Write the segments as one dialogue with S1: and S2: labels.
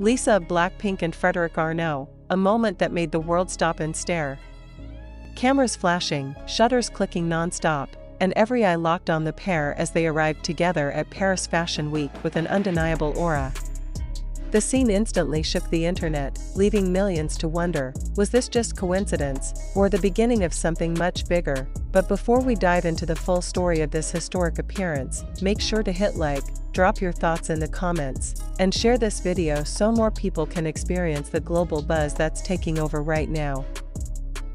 S1: Lalisa of BLACKPINK and Frédéric Arnault, a moment that made the world stop and stare. Cameras flashing, shutters clicking non-stop, and every eye locked on the pair as they arrived together at Paris Fashion Week with an undeniable aura. The scene instantly shook the internet, leaving millions to wonder, was this just coincidence, or the beginning of something much bigger? But before we dive into the full story of this historic appearance, make sure to hit like, drop your thoughts in the comments, and share this video so more people can experience the global buzz that's taking over right now.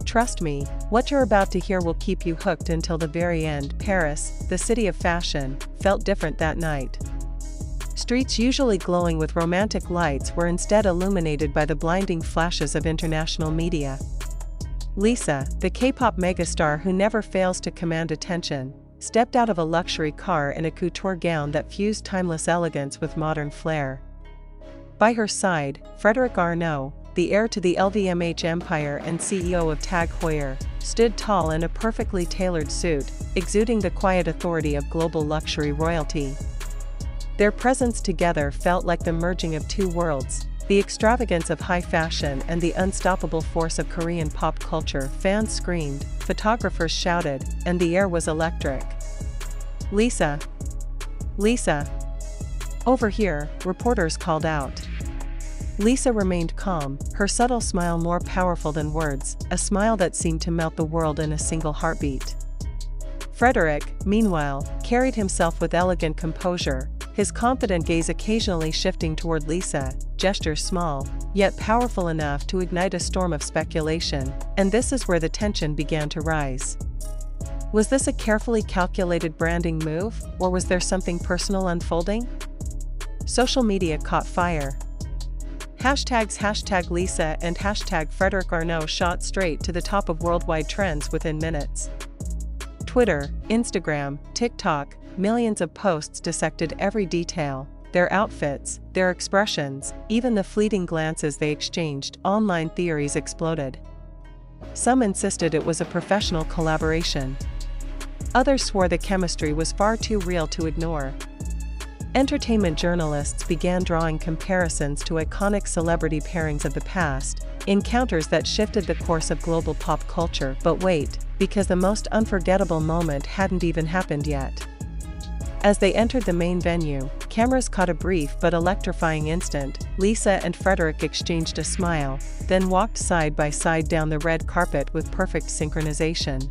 S1: Trust me, what you're about to hear will keep you hooked until the very end. Paris, the city of fashion, felt different that night. Streets usually glowing with romantic lights were instead illuminated by the blinding flashes of international media. Lalisa, the K-pop megastar who never fails to command attention, stepped out of a luxury car in a couture gown that fused timeless elegance with modern flair. By her side, Frédéric Arnault, the heir to the LVMH empire and CEO of TAG Heuer, stood tall in a perfectly tailored suit, exuding the quiet authority of global luxury royalty. Their presence together felt like the merging of two worlds, the extravagance of high fashion and the unstoppable force of Korean pop culture. Fans screamed, photographers shouted, and the air was electric. Lalisa! Lalisa! Over here, reporters called out. Lalisa remained calm, her subtle smile more powerful than words, a smile that seemed to melt the world in a single heartbeat. Frédéric, meanwhile, carried himself with elegant composure, his confident gaze occasionally shifting toward Lalisa, gestures small, yet powerful enough to ignite a storm of speculation, and this is where the tension began to rise. Was this a carefully calculated branding move, or was there something personal unfolding? Social media caught fire. Hashtags #Lalisa and #Frédéric Arnault shot straight to the top of worldwide trends within minutes. Twitter, Instagram, TikTok, millions of posts dissected every detail, their outfits, their expressions, even the fleeting glances they exchanged. Online theories exploded. Some insisted it was a professional collaboration. Others swore the chemistry was far too real to ignore. Entertainment journalists began drawing comparisons to iconic celebrity pairings of the past, encounters that shifted the course of global pop culture. But wait, because the most unforgettable moment hadn't even happened yet. As they entered the main venue, cameras caught a brief but electrifying instant. Lalisa and Frédéric exchanged a smile, then walked side by side down the red carpet with perfect synchronization.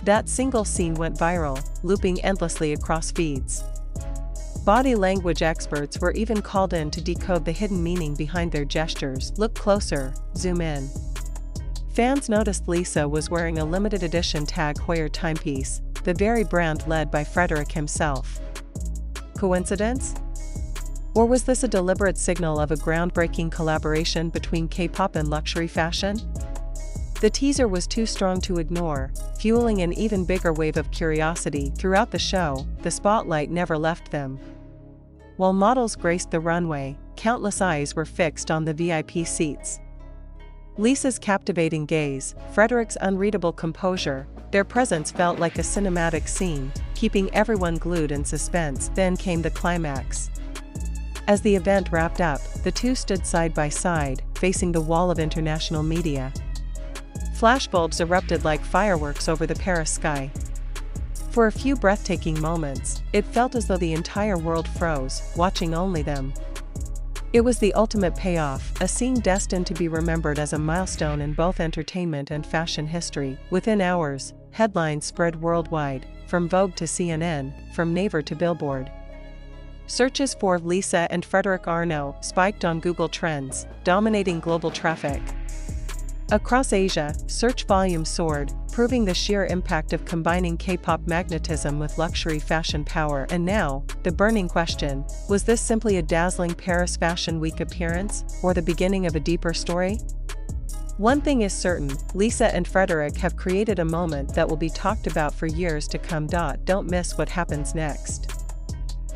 S1: That single scene went viral, looping endlessly across feeds. Body language experts were even called in to decode the hidden meaning behind their gestures. Look closer, zoom in. Fans noticed Lalisa was wearing a limited edition TAG Heuer timepiece, the very brand led by Frédéric himself. Coincidence? Or was this a deliberate signal of a groundbreaking collaboration between K-pop and luxury fashion? The teaser was too strong to ignore, fueling an even bigger wave of curiosity. Throughout the show, the spotlight never left them. While models graced the runway, countless eyes were fixed on the VIP seats. Lalisa's captivating gaze, Frédéric's unreadable composure, their presence felt like a cinematic scene, keeping everyone glued in suspense. Then came the climax. As the event wrapped up, the two stood side by side, facing the wall of international media. Flashbulbs erupted like fireworks over the Paris sky. For a few breathtaking moments, it felt as though the entire world froze, watching only them. It was the ultimate payoff, a scene destined to be remembered as a milestone in both entertainment and fashion history. Within hours, headlines spread worldwide, from Vogue to CNN, from Naver to Billboard. Searches for Lalisa and Frédéric Arnault spiked on Google Trends, dominating global traffic. Across Asia, search volume soared, proving the sheer impact of combining K-pop magnetism with luxury fashion power. And now, the burning question, was this simply a dazzling Paris Fashion Week appearance, or the beginning of a deeper story? One thing is certain, Lalisa and Frédéric have created a moment that will be talked about for years to come. Don't miss what happens next.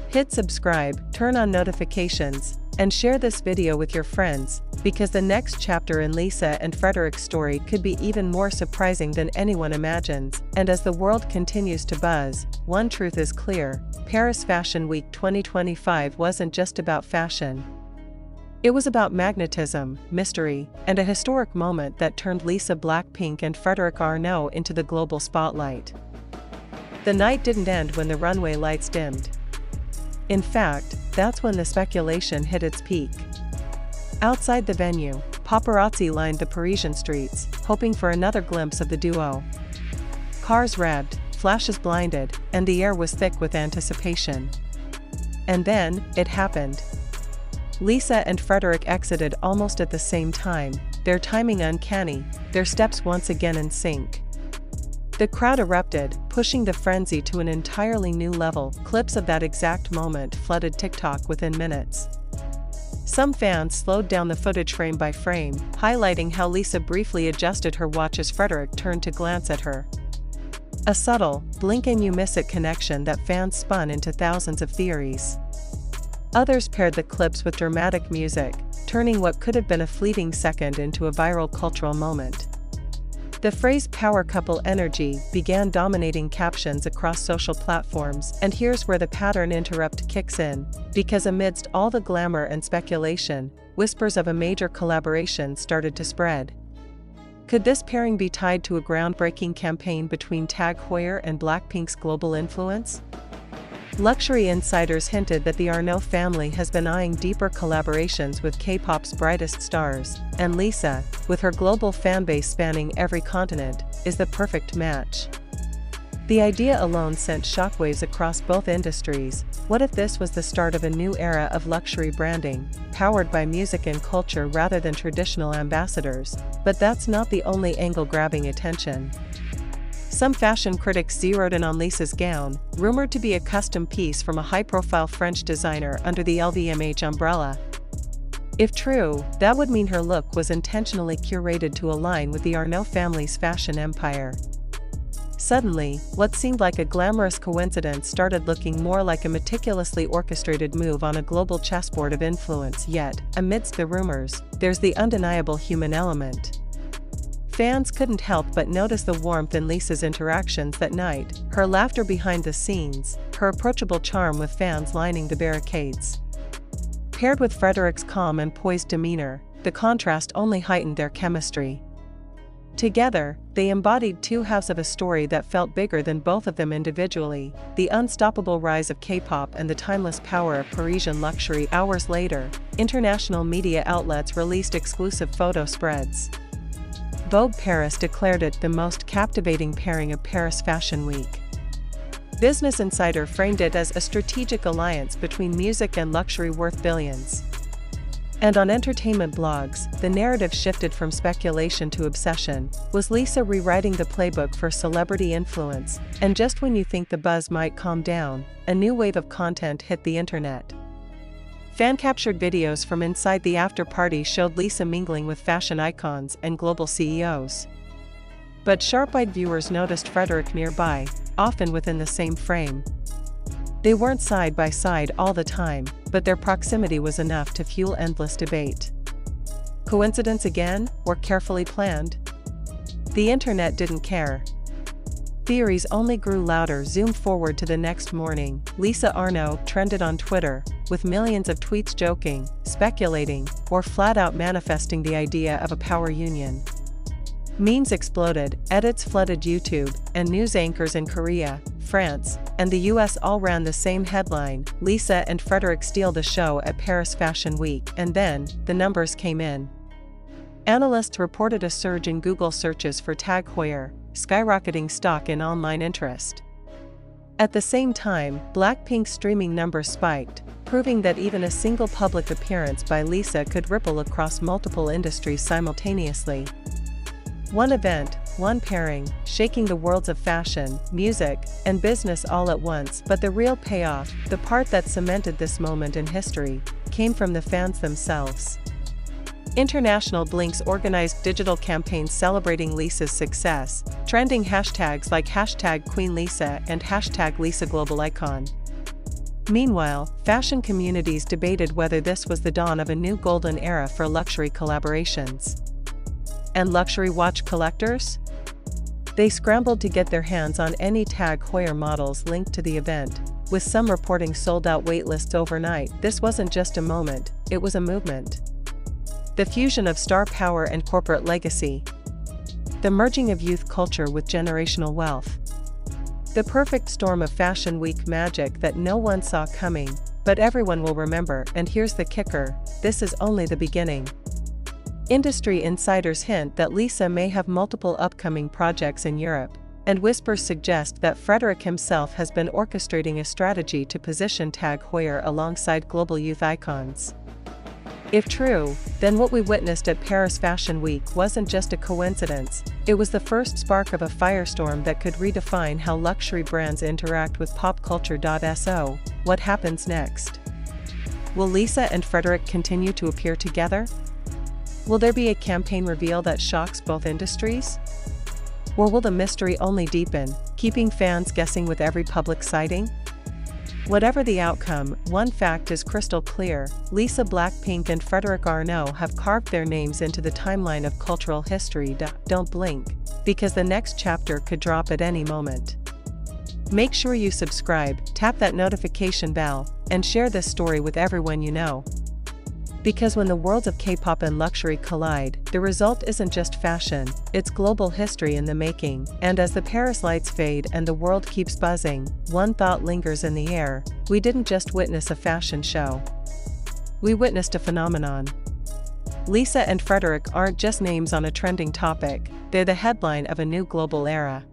S1: Hit subscribe, turn on notifications, and share this video with your friends, because the next chapter in Lalisa and Frédéric's story could be even more surprising than anyone imagines. And as the world continues to buzz, one truth is clear: Paris Fashion Week 2025 wasn't just about fashion. It was about magnetism, mystery, and a historic moment that turned Lalisa, BLACKPINK and Frédéric Arnault into the global spotlight. The night didn't end when the runway lights dimmed. In fact, that's when the speculation hit its peak. Outside the venue, paparazzi lined the Parisian streets, hoping for another glimpse of the duo. Cars revved, flashes blinded, and the air was thick with anticipation. And then, it happened. Lalisa and Frédéric exited almost at the same time, their timing uncanny, their steps once again in sync. The crowd erupted, pushing the frenzy to an entirely new level. Clips of that exact moment flooded TikTok within minutes. Some fans slowed down the footage frame by frame, highlighting how Lalisa briefly adjusted her watch as Frédéric turned to glance at her. A subtle, blink-and-you-miss-it connection that fans spun into thousands of theories. Others paired the clips with dramatic music, turning what could have been a fleeting second into a viral cultural moment. The phrase "power couple energy" began dominating captions across social platforms, and here's where the pattern interrupt kicks in, because amidst all the glamour and speculation, whispers of a major collaboration started to spread. Could this pairing be tied to a groundbreaking campaign between Heuer and BLACKPINK's global influence? Luxury insiders hinted that the Arnault family has been eyeing deeper collaborations with K-pop's brightest stars, and Lalisa, with her global fanbase spanning every continent, is the perfect match. The idea alone sent shockwaves across both industries. What if this was the start of a new era of luxury branding, powered by music and culture rather than traditional ambassadors? But that's not the only angle grabbing attention. Some fashion critics zeroed in on Lalisa's gown, rumored to be a custom piece from a high-profile French designer under the LVMH umbrella. If true, that would mean her look was intentionally curated to align with the Arnault family's fashion empire. Suddenly, what seemed like a glamorous coincidence started looking more like a meticulously orchestrated move on a global chessboard of influence. Yet, amidst the rumors, there's the undeniable human element. Fans couldn't help but notice the warmth in Lalisa's interactions that night, her laughter behind the scenes, her approachable charm with fans lining the barricades. Paired with Frédéric's calm and poised demeanor, the contrast only heightened their chemistry. Together, they embodied two halves of a story that felt bigger than both of them individually: the unstoppable rise of K-pop and the timeless power of Parisian luxury. Hours later, international media outlets released exclusive photo spreads. Vogue Paris declared it the most captivating pairing of Paris Fashion Week. Business Insider framed it as a strategic alliance between music and luxury worth billions. And on entertainment blogs, the narrative shifted from speculation to obsession. Was Lalisa rewriting the playbook for celebrity influence? And just when you think the buzz might calm down, a new wave of content hit the internet. Fan-captured videos from inside the after-party showed Lalisa mingling with fashion icons and global CEOs. But sharp-eyed viewers noticed Frédéric nearby, often within the same frame. They weren't side by side all the time, but their proximity was enough to fuel endless debate. Coincidence again, or carefully planned? The internet didn't care. Theories only grew louder. Zoom forward to the next morning, Lalisa Arnault trended on Twitter, with millions of tweets joking, speculating, or flat-out manifesting the idea of a power union. Memes exploded, edits flooded YouTube, and news anchors in Korea, France, and the US all ran the same headline: Lalisa and Frédéric steal the show at Paris Fashion Week. And then, the numbers came in. Analysts reported a surge in Google searches for Heuer, skyrocketing stock in online interest. At the same time, BLACKPINK's streaming numbers spiked, proving that even a single public appearance by Lalisa could ripple across multiple industries simultaneously. One event, one pairing, shaking the worlds of fashion, music, and business all at once. But the real payoff, the part that cemented this moment in history, came from the fans themselves. International Blinks organized digital campaigns celebrating Lalisa's success, trending hashtags like #QueenLalisa and #LalisaGlobalIcon. Meanwhile, fashion communities debated whether this was the dawn of a new golden era for luxury collaborations. And luxury watch collectors? They scrambled to get their hands on any Heuer models linked to the event, with some reporting sold-out waitlists overnight. This wasn't just a moment, it was a movement. The fusion of star power and corporate legacy. The merging of youth culture with generational wealth. The perfect storm of Fashion Week magic that no one saw coming, but everyone will remember. And here's the kicker, this is only the beginning. Industry insiders hint that Lalisa may have multiple upcoming projects in Europe, and whispers suggest that Frédéric himself has been orchestrating a strategy to position Heuer alongside global youth icons. If true, then what we witnessed at Paris Fashion Week wasn't just a coincidence, it was the first spark of a firestorm that could redefine how luxury brands interact with pop culture. So, what happens next? Will Lalisa and Frédéric continue to appear together? Will there be a campaign reveal that shocks both industries? Or will the mystery only deepen, keeping fans guessing with every public sighting? Whatever the outcome, one fact is crystal clear, Lalisa, BLACKPINK and Frédéric Arnault have carved their names into the timeline of cultural history. Don't blink, because the next chapter could drop at any moment. Make sure you subscribe, tap that notification bell, and share this story with everyone you know. Because when the worlds of K-pop and luxury collide, the result isn't just fashion, it's global history in the making. And as the Paris lights fade and the world keeps buzzing, one thought lingers in the air: we didn't just witness a fashion show. We witnessed a phenomenon. Lalisa and Frédéric aren't just names on a trending topic, they're the headline of a new global era.